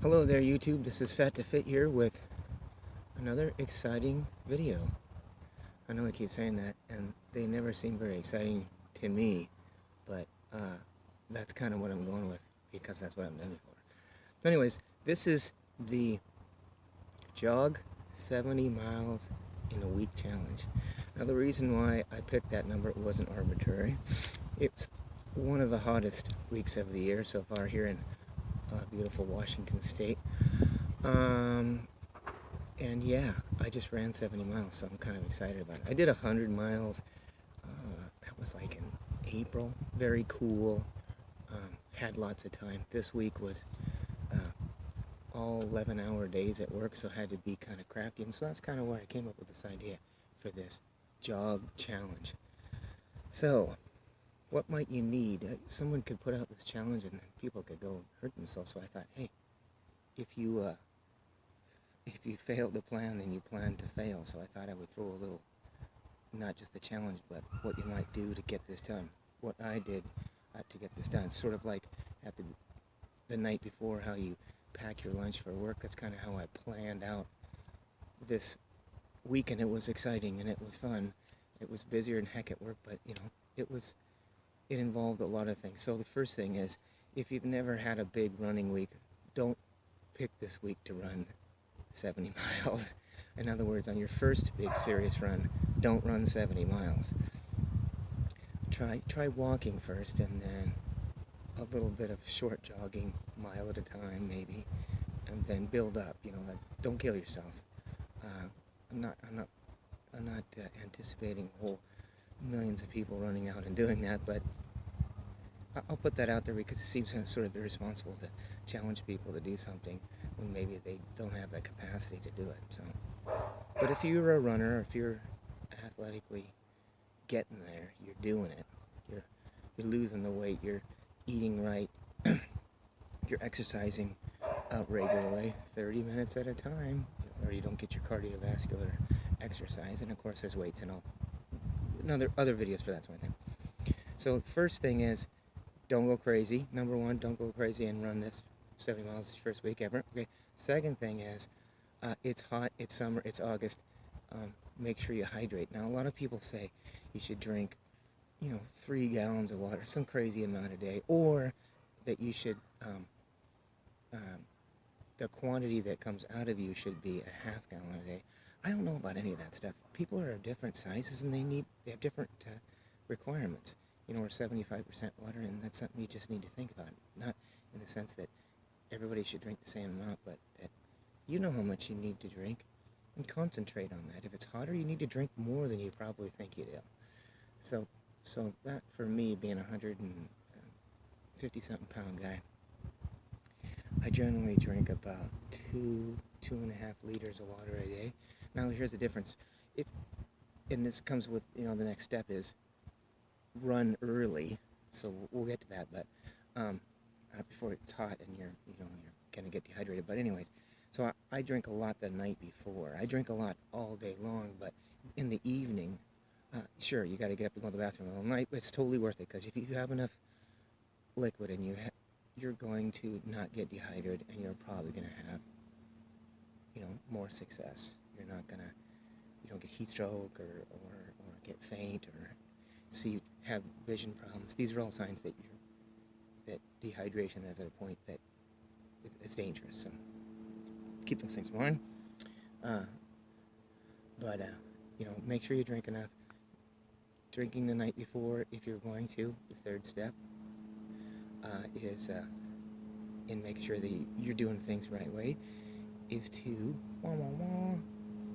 Hello there YouTube, this is Fat to Fit here with another exciting video. I know I keep saying that and they never seem very exciting to me, but that's kind of what I'm going with because that's what I'm done for. But anyways, this is the Jog 70 Miles in a Week Challenge. Now the reason why I picked that number, it wasn't arbitrary. It's one of the hottest weeks of the year so far here in beautiful Washington State. And yeah, I just ran 70 miles, so I'm kind of excited about it. I did 100 miles, that was like in April, very cool, had lots of time. This week was all 11-hour days at work, so I had to be kind of crafty, and so that's kind of why I came up with this idea for this jog challenge. So, what might you need? Someone could put out this challenge and people could go and hurt themselves, so I thought, hey, if you fail to plan, then you plan to fail. So I thought I would throw a little, not just the challenge, but what you might do to get this done. What I did to get this done. Sort of like at the night before, how you pack your lunch for work. That's kind of how I planned out this week, and it was exciting and it was fun. It was busier than heck at work, but you know, it involved a lot of things. So the first thing is, if you've never had a big running week, don't pick this week to run 70 miles. In other words, on your first big serious run, don't run 70 miles. Try walking first, and then a little bit of short jogging, mile at a time maybe, and then build up. You know, like, don't kill yourself. I'm not anticipating whole millions of people running out and doing that, but I'll put that out there because it seems sort of irresponsible to challenge people to do something when maybe they don't have that capacity to do it. So, but if you're a runner, or if you're athletically getting there, you're doing it. You're losing the weight. You're eating right. You're exercising regularly, 30 minutes at a time, or you don't get your cardiovascular exercise. And of course, there's weights and all. Other videos for that sort of thing. So first thing is, don't go crazy. Number one, don't go crazy and run this 70 miles this first week ever. Okay. Second thing is, it's hot, it's summer, it's August. Make sure you hydrate. Now, a lot of people say you should drink, 3 gallons of water, some crazy amount a day, or that you should, the quantity that comes out of you should be a half gallon a day. I don't know about any of that stuff. People are of different sizes and they have different requirements. We're 75% water, and that's something you just need to think about. Not in the sense that everybody should drink the same amount, but that you know how much you need to drink, and concentrate on that. If it's hotter, you need to drink more than you probably think you do. So that, for me, being a 150-something pound guy, I generally drink about 2.5 liters of water a day. Now, here's the difference. And this comes with, the next step is run early. So we'll get to that, but before it's hot and you're gonna get dehydrated. But anyways, so I drink a lot the night before. I drink a lot all day long, but in the evening, sure, you got to get up and go to the bathroom all night, but it's totally worth it, because if you have enough liquid in you, you're going to not get dehydrated, and you're probably going to have, more success. You don't get heat stroke or get faint or have vision problems. These are all signs that dehydration is at a point that it's dangerous. So keep those things in mind. But make sure you drink enough. Drinking the night before, if you're going to, the third step is in making sure that you're doing things the right way, is to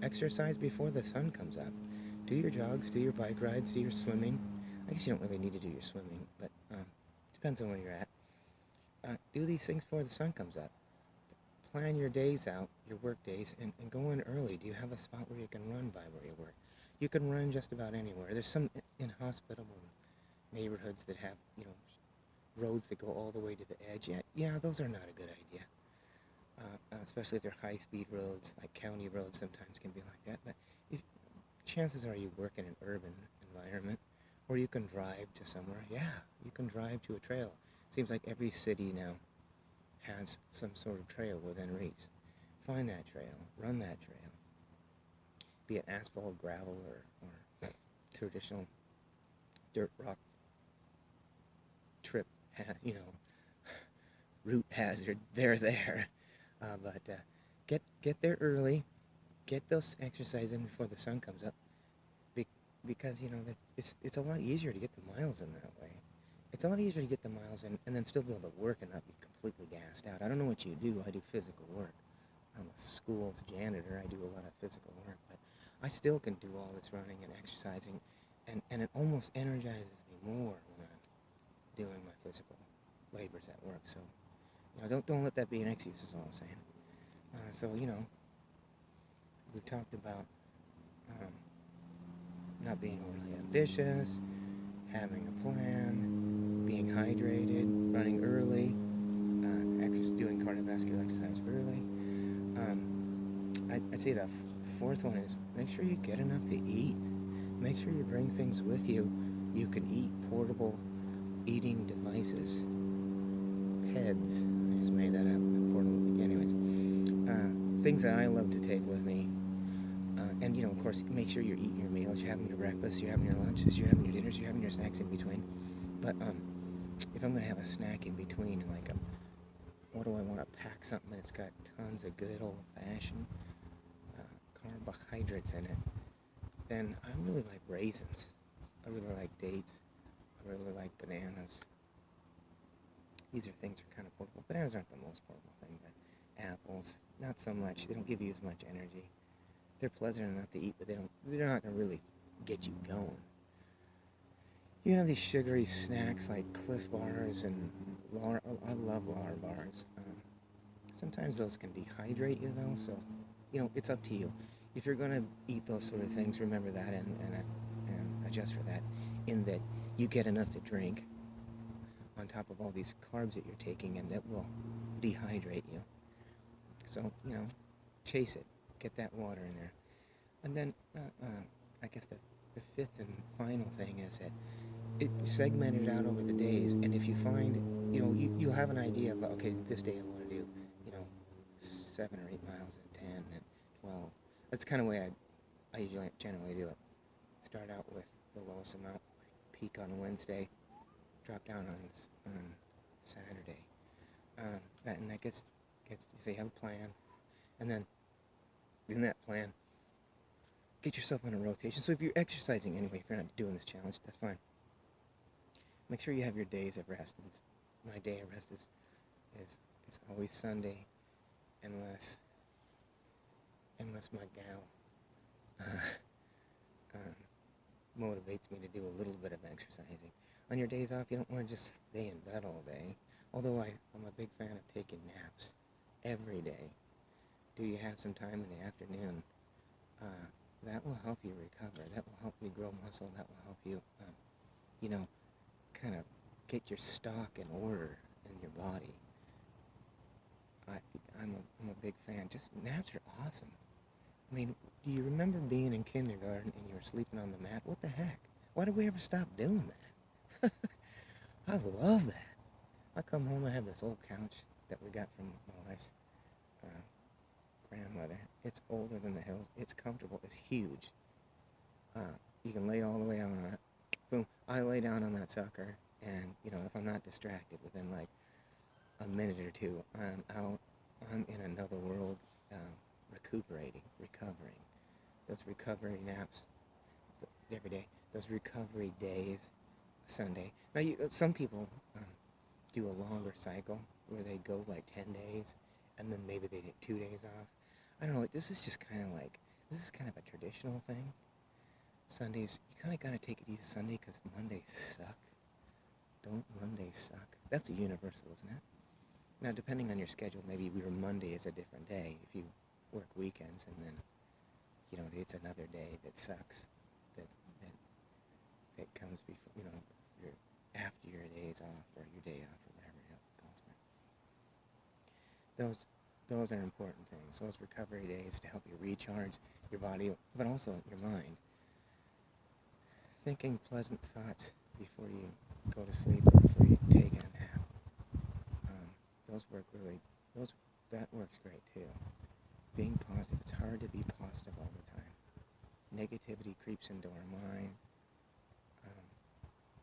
exercise before the sun comes up. Do your jogs, do your bike rides, do your swimming. I guess you don't really need to do your swimming, but depends on where you're at. Do these things before the sun comes up. Plan your days out, your work days, and go in early. Do you have a spot where you can run by where you work? You can run just about anywhere. There's some inhospitable neighborhoods that have, roads that go all the way to the edge. Yeah, those are not a good idea. Especially if they're high-speed roads, like county roads sometimes can be like that. But chances are you work in an urban environment, or you can drive to somewhere. Yeah, you can drive to a trail. Seems like every city now has some sort of trail within reach. Find that trail, run that trail, be it asphalt, gravel, or traditional dirt rock trip, route hazard. They're there. But get there early, get those exercise in before the sun comes up, because it's a lot easier to get the miles in that way. It's a lot easier to get the miles in and then still be able to work and not be completely gassed out. I don't know what you do. I do physical work. I'm a school's janitor. I do a lot of physical work, but I still can do all this running and exercising, and it almost energizes me more when I'm doing my physical labors at work. So, don't let that be an excuse is all I'm saying. So, we talked about not being overly ambitious, having a plan, being hydrated, running early, doing cardiovascular exercise early. I'd say the fourth one is make sure you get enough to eat. Make sure you bring things with you. You can eat portable eating devices. PEDs. I just made that up. Portable. Anyways, things that I love to take with me. And, of course, make sure you're eating your meals. You're having your breakfast. You're having your lunches. You're having your dinners. You're having your snacks in between. But if I'm going to have a snack in between, like what do I want to pack something that's got tons of good old-fashioned carbohydrates in it, then I really like raisins. I really like dates. I really like bananas. These are things that are kind of portable. Bananas aren't the most portable thing, but apples, not so much. They don't give you as much energy. They're pleasant enough to eat, but they're not going to really get you going. You have these sugary snacks like Cliff Bars and I love Lar bars. Sometimes those can dehydrate you though, so it's up to you. If you're going to eat those sort of things, remember that and adjust for that, in that you get enough to drink on top of all these carbs that you're taking, and that will dehydrate you. So, chase it. Get that water in there. And then, I guess the fifth and final thing is that it segmented out over the days, and if you find, you'll have an idea of, okay, this day I want to do, 7 or 8 miles and 10 and 12. That's the kind of way I usually generally do it. Start out with the lowest amount, peak on Wednesday, drop down on Saturday. And that gets so you have a plan, and then in that plan, get yourself on a rotation. So if you're exercising anyway, if you're not doing this challenge, that's fine. Make sure you have your days of rest. My day of rest is always Sunday, unless my gal motivates me to do a little bit of exercising. On your days off, you don't want to just stay in bed all day. Although I'm a big fan of taking naps every day. Do you have some time in the afternoon? That will help you recover. That will help you grow muscle. That will help you, kind of get your stock in order in your body. I'm a big fan. Just naps are awesome. I mean, do you remember being in kindergarten and you were sleeping on the mat? What the heck? Why did we ever stop doing that? I love that. I come home, I have this old couch that we got from my wife's grandmother. It's older than the hills. It's comfortable. It's huge. You can lay all the way out on it. Boom. I lay down on that sucker, and, if I'm not distracted within, like, a minute or two, I'm out. I'm in another world, recuperating, recovering. Those recovery naps every day. Those recovery days, Sunday. Now, some people do a longer cycle where they go like 10 days, and then maybe they get 2 days off. I don't know. This is kind of a traditional thing. Sundays, you kind of got to take it easy Sunday because Mondays suck. Don't Mondays suck? That's a universal, isn't it? Now, depending on your schedule, maybe your Monday is a different day. If you work weekends and then, it's another day that sucks. That comes before, after your days off or your day off or whatever it goes. Those are important things. Those recovery days to help you recharge your body, but also your mind. Thinking pleasant thoughts before you go to sleep or before you take a nap. those work really, those, that works great too. Being positive, it's hard to be positive all the time. Negativity creeps into our mind. Um,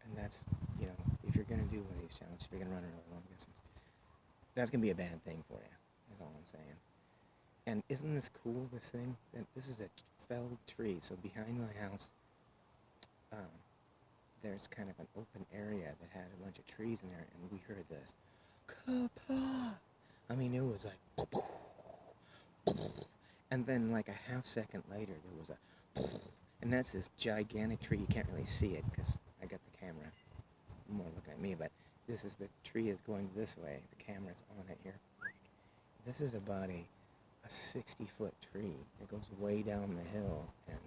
and that's, you know, if you're going to do one of these challenges, if you're going to run a really long distance, that's going to be a bad thing for you, is all I'm saying. And isn't this cool, this thing? This is a felled tree. So behind my house, there's kind of an open area that had a bunch of trees in there, and we heard this. Kapah! I mean, it was like, and then like a half second later, there was a, and that's this gigantic tree. You can't really see it because I got the camera more looking at me, but this is, the tree is going this way. The camera's on it here. This is about a 60-foot tree. It goes way down the hill, and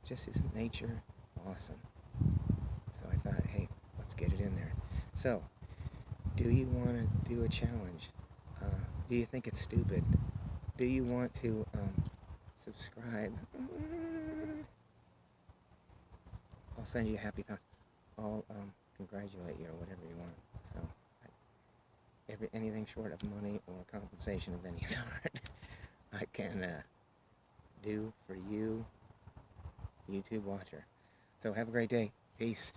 just isn't nature awesome? So I thought, hey, let's get it in there. So, do you want to do a challenge? Do you think it's stupid? Do you want to subscribe? I'll send you happy thoughts. I'll congratulate you or whatever you want. So, anything short of money or compensation of any sort, I can do for you, YouTube watcher. So have a great day. Peace.